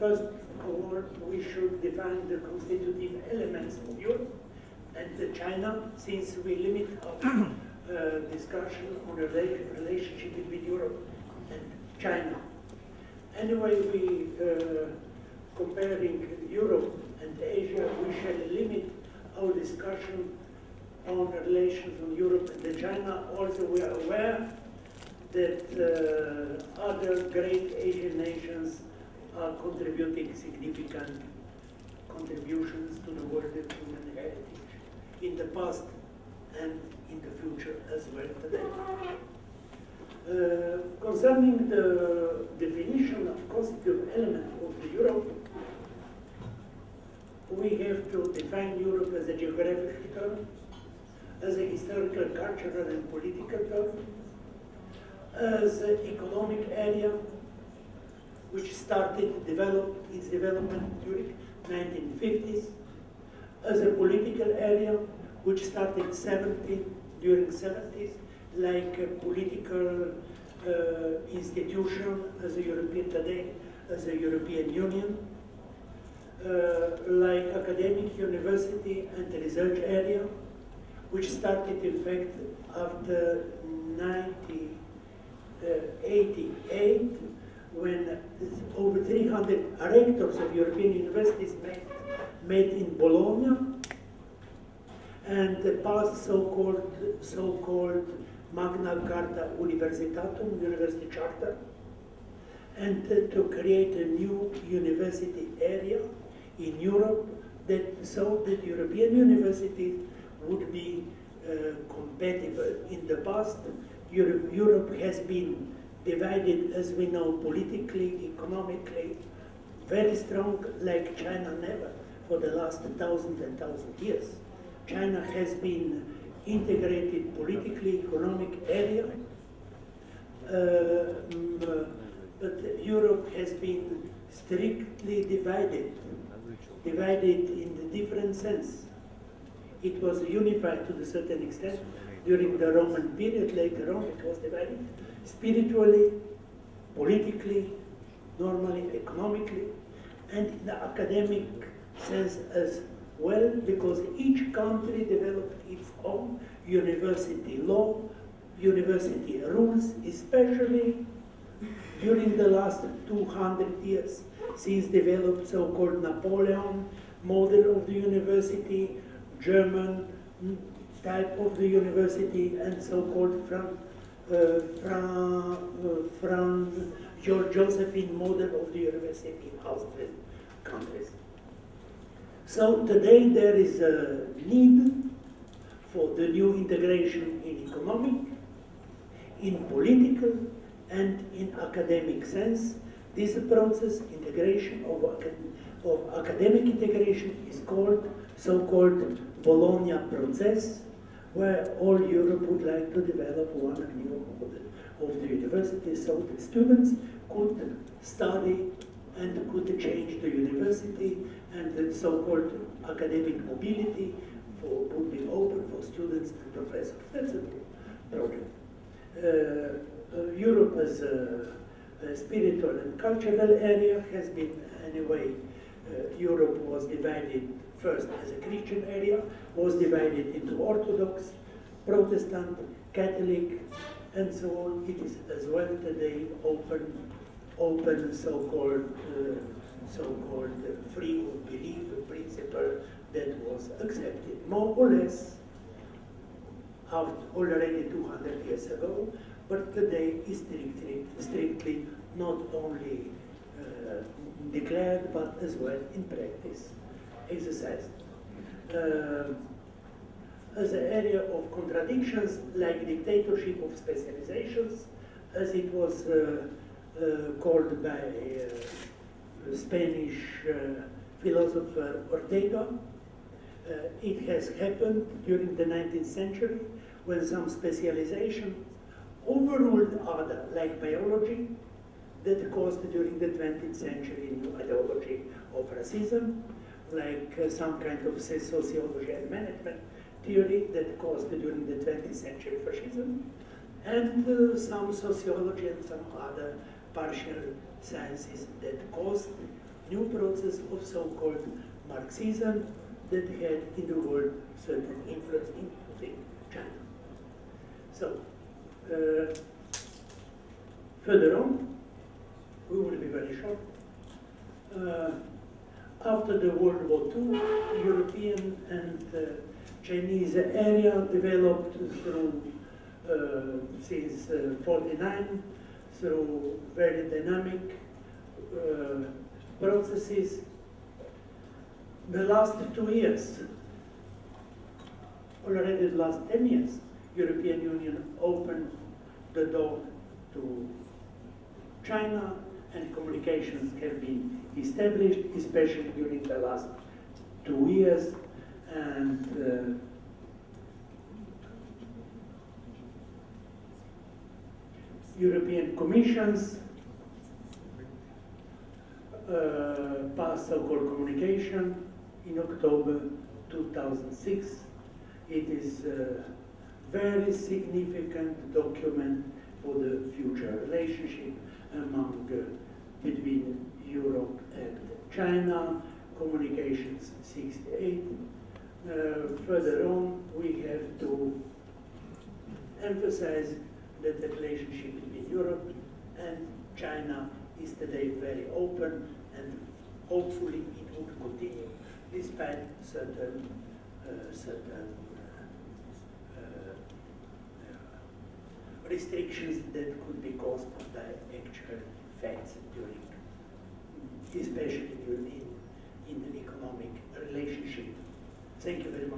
first of all, we should define the constitutive elements of Europe and China, since we limit our discussion on the relationship between Europe and China. Anyway, we comparing Europe and Asia, we shall limit our discussion on relations on Europe and China. Also, we are aware that other great Asian nations are contributing significant contributions to the world of human heritage in the past and in the future as well today. Concerning the definition of constitutive element of the Europe, we have to define Europe as a geographical term, as a historical, cultural, and political term, as an economic area which started its development during 1950s, as a political area which started during 70s, like a political institution as a European today, as a European Union, like academic university and research area, which started in fact after 1988, when over 300 rectors of European universities met in Bologna and passed so-called Magna Carta Universitatum, University Charter, and to create a new university area in Europe so that European universities would be compatible. In the past, Europe has been divided, as we know, politically, economically, very strong, like China never, for the last 1,000 years. China has been integrated politically, economic area, but Europe has been strictly divided in the different sense. It was unified to a certain extent during the Roman period. Later on, it was divided spiritually, politically, normally, economically, and in the academic sense as well, because each country developed its own university law, university rules, especially during the last 200 years, since developed so-called Napoleon model of the university, German type of the university, and so-called Josephine model of the university in Austrian countries. So today there is a need for the new integration in economic, in political, and in academic sense. This process, integration of academic integration, is called so-called Bologna process, where all Europe would like to develop one new model of the university so that students could study and could change the university, and the so-called academic mobility would be open for students and professors. That's a project. Europe as a spiritual and cultural area has been, anyway, Europe was divided first as a Christian area, was divided into Orthodox, Protestant, Catholic, and so on. It is as well today open so-called free of belief principle that was accepted more or less already 200 years ago, but today is strictly not only declared but as well in practice exercised. As an area of contradictions, like dictatorship of specializations, as it was called by Spanish philosopher Ortega. It has happened during the 19th century when some specialization overruled other, like biology, that caused during the 20th century new ideology of racism, like some kind of sociology and management theory that caused during the 20th century fascism, and some sociology and some other partial sciences that caused new process of so-called Marxism that had in the world certain influence, including China. So, further on, we will be very short. After the World War II, European and Chinese area developed through since 49 through very dynamic processes. The last 2 years, already the last 10 years, European Union opened the door to China, and communications have been established, especially during the last 2 years. And European Commissions passed so-called communication in October 2006. It is a very significant document for the future relationship between Europe and China, Communications 68. Further on, we have to emphasize that the relationship between Europe and China is today very open, and hopefully it will continue despite certain restrictions that could be caused by actual facts during, especially during in the economic relationship. Thank you very much.